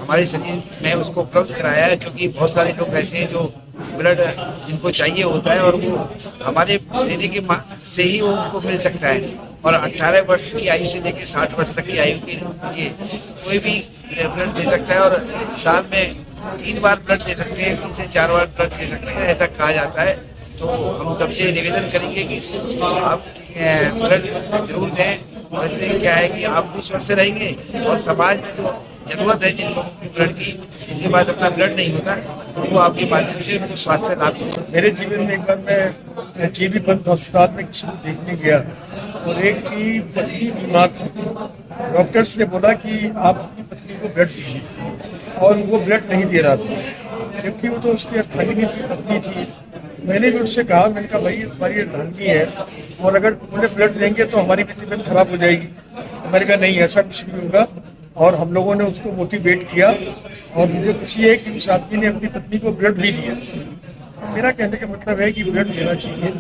हमारे शरीर में उसको उपलब्ध कराया है, क्योंकि बहुत सारे लोग ऐसे हैं जो ब्लड जिनको चाहिए होता है और वो हमारे देने के से ही वो उनको मिल सकता है। और 18 वर्ष की आयु से लेकर 60 वर्ष तक की आयु के लिए कोई भी ब्लड दे सकता है, और साल में 3 बार ब्लड दे सकते हैं, 3 से 4 बार ब्लड दे सकते हैं, ऐसा कहा जाता है। तो हम सबसे निवेदन करेंगे कि आप ब्लड जरूर दें, और इससे क्या है कि आप भी स्वस्थ रहेंगे और समाज में जो जरूरत है जिन लोगों की ब्लड की, जिनके पास अपना ब्लड नहीं होता, तो वो आपके माध्यम से उनको स्वास्थ्य लाभ मिले। मेरे जीवन में एक बार मैं जीबी पंत अस्पताल में किसी को देखने गया और एक की पत्नी बीमार थी। डॉक्टर्स ने बोला कि आप अपनी पत्नी को ब्लड दीजिए, और वो ब्लड नहीं दे रहा था, जबकि वो तो उसकी अर्थांगिनी थी, पत्नी थी। मैंने भी उससे कहा, मैंने कहा भाई हमारी अर्धांगिनी है और अगर उन्हें ब्लड देंगे तो हमारी भी तबीयत खराब हो जाएगी। मैंने कहा नहीं, ऐसा कुछ नहीं होगा। और हम लोगों ने उसको मोटिवेट किया, और मुझे खुशी है कि उस आदमी ने अपनी पत्नी को ब्लड भी दिया। मेरा कहने का मतलब है कि ब्लड देना चाहिए।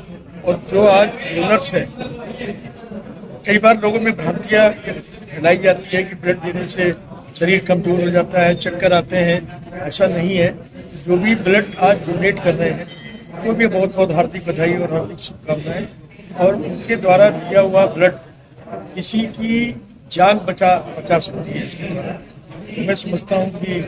और जो आज डोनर्स हैं, कई बार लोगों में भ्रांतियाँ फैलाई जाती है कि ब्लड देने से शरीर कमजोर हो जाता है, चक्कर आते हैं। ऐसा नहीं है। जो भी ब्लड आज डोनेट कर रहे हैं उनको भी बहुत बहुत हार्दिक बधाई और हार्दिक शुभकामनाएं। और उनके द्वारा दिया हुआ ब्लड किसी की जान बचा सकती है। इसके द्वारा तो मैं समझता हूँ कि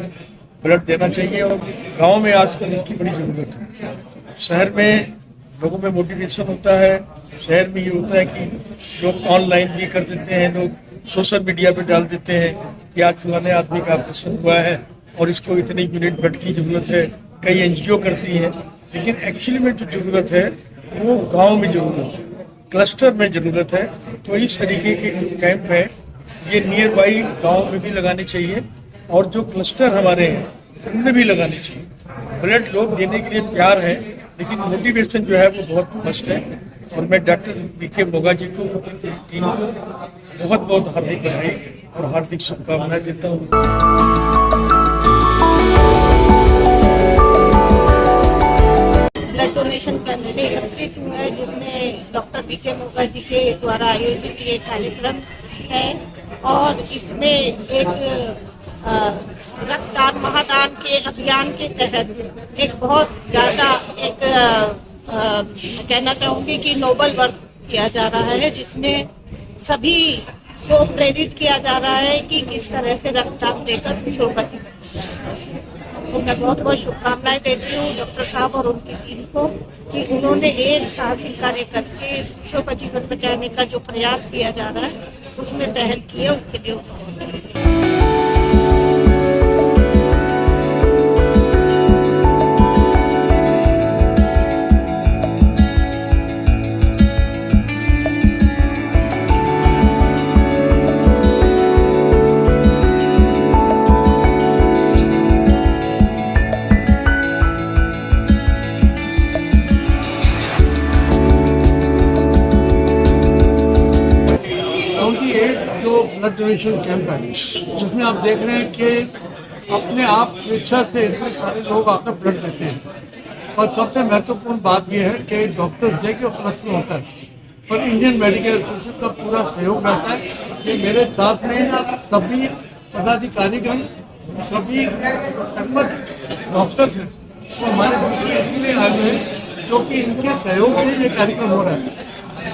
ब्लड देना चाहिए। और गांव में आजकल इसकी बड़ी ज़रूरत है। शहर में लोगों में मोटिवेशन होता है, शहर में ये होता है कि लोग ऑनलाइन भी कर देते हैं, लोग सोशल मीडिया पे डाल देते हैं कि आज फलाने आदमी का ऑपरेशन हुआ है और इसको इतने यूनिट ब्लड की ज़रूरत है। कई एनजीओ करती हैं, लेकिन एक्चुअली में जो ज़रूरत है वो गाँव में ज़रूरत है, क्लस्टर में ज़रूरत है। तो इस तरीके के कैंप है, ये नियर बाई गाँव में भी लगाने चाहिए, और जो क्लस्टर हमारे हैं उनमें भी लगाने चाहिए। ब्लड लोग देने के लिए तैयार हैं, लेकिन मोटिवेशन जो है वो बहुत मस्ट है। और मैं डॉक्टर बीके मोगा जी को, उनकी टीम को बहुत बहुत हार्दिक बधाई और हार्दिक शुभकामनाएं देता हूँ। ब्लड डोनेशन करने में एकत्रित हुए हैं, जिसमें डॉक्टर बीके मोगा जी के द्वारा आयोजित ये कार्यक्रम है। और इसमें एक रक्तदान महादान के अभियान के तहत एक बहुत ज़्यादा एक कहना चाहूँगी कि नोबल वर्क किया जा रहा है, जिसमें सभी को प्रेरित किया जा रहा है कि किस तरह से रक्तदान देकर खुशियों का जीवन। तो मैं बहुत बहुत शुभकामनाएं देती हूँ डॉक्टर साहब और उनकी टीम को कि उन्होंने एक साहसिक कार्य करके खुशियों का जीवन बचाने का जो प्रयास किया जा रहा है उसमें पहल की है, उसके लिए ब्लड डोनेशन कैंप है, जिसमें आप देख रहे हैं कि अपने आप स्वेच्छा से इतने सारे लोग आकर ब्लड देते हैं। और सबसे महत्वपूर्ण बात यह है कि डॉक्टर्स डे के उपलक्ष्य में होता है, और इंडियन मेडिकल एसोसिएशन का पूरा सहयोग रहता है कि मेरे साथ में सभी पदाधिकारीगण, सभी डॉक्टर्स हैं, वो हमारे बीच में इसलिए आए हुए हैं क्योंकि इनके सहयोग से ये कार्यक्रम हो रहा है।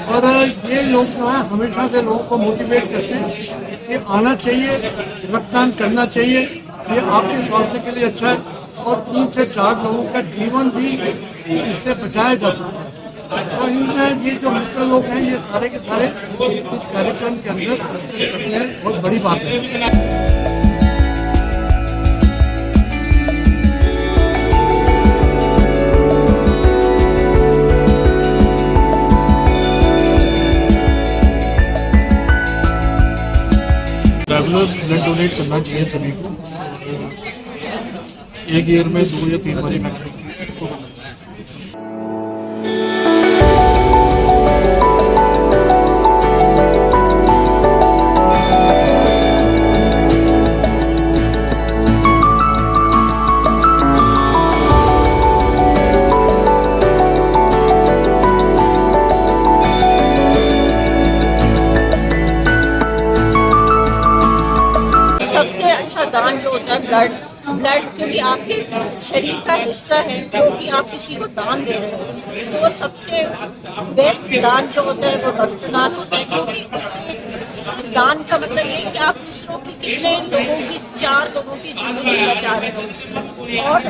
और ये लोग जो है हमेशा से लोगों को मोटिवेट करते हैं कि आना चाहिए, रक्तदान करना चाहिए, ये आपके स्वास्थ्य के लिए अच्छा है। और 3 से 4 लोगों का जीवन भी इससे बचाया जा सकता है। तो इनमें ये जो मित्र लोग हैं, ये सारे के सारे इस कार्यक्रम के अंदर सकते हैं, बहुत बड़ी बात है। रेगुलर ब्लड डोनेट करना चाहिए सभी को। एक ईयर में 2 या 3 बार मैक्सिमम। सबसे अच्छा दान जो होता है ब्लड क्योंकि आपके शरीर का हिस्सा है जो कि आप किसी को दान दे रहे हो, तो सबसे बेस्ट दान जो होता है वो रक्तदान होता है, क्योंकि उससे दान का मतलब ये कि आप दूसरों की कितने लोगों की 4 लोगों की जिंदगी बचा रहे हो उससे। और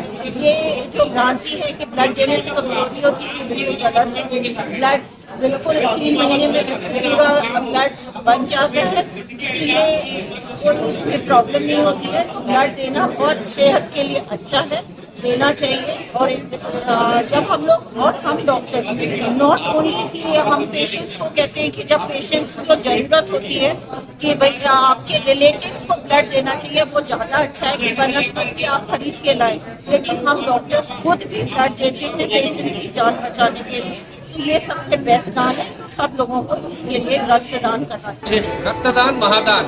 ये जो भ्रांति है कि ब्लड देने से कमजोरी होती है, ये बिल्कुल गलत है। ब्लड बिल्कुल 3 महीने में पूरा ब्लड बन जाता है, इसलिए कोई इसमें प्रॉब्लम नहीं होती है। तो ब्लड देना बहुत सेहत के लिए अच्छा है, देना चाहिए। और जब हम लोग और हम डॉक्टर्स नॉट ओनली कि हम पेशेंट्स को कहते हैं कि जब पेशेंट्स को ज़रूरत होती है कि भाई आपके रिलेटिव्स को ब्लड देना चाहिए, वो ज़्यादा अच्छा है कि बनस्पत की आप खरीद के लाएं, लेकिन हम डॉक्टर्स खुद भी ब्लड देते हैं पेशेंट्स की जान बचाने के लिए। तो ये सबसे बेस्ट दान है, तो सब लोगों को इसके लिए रक्तदान करना चाहिए। रक्तदान महादान।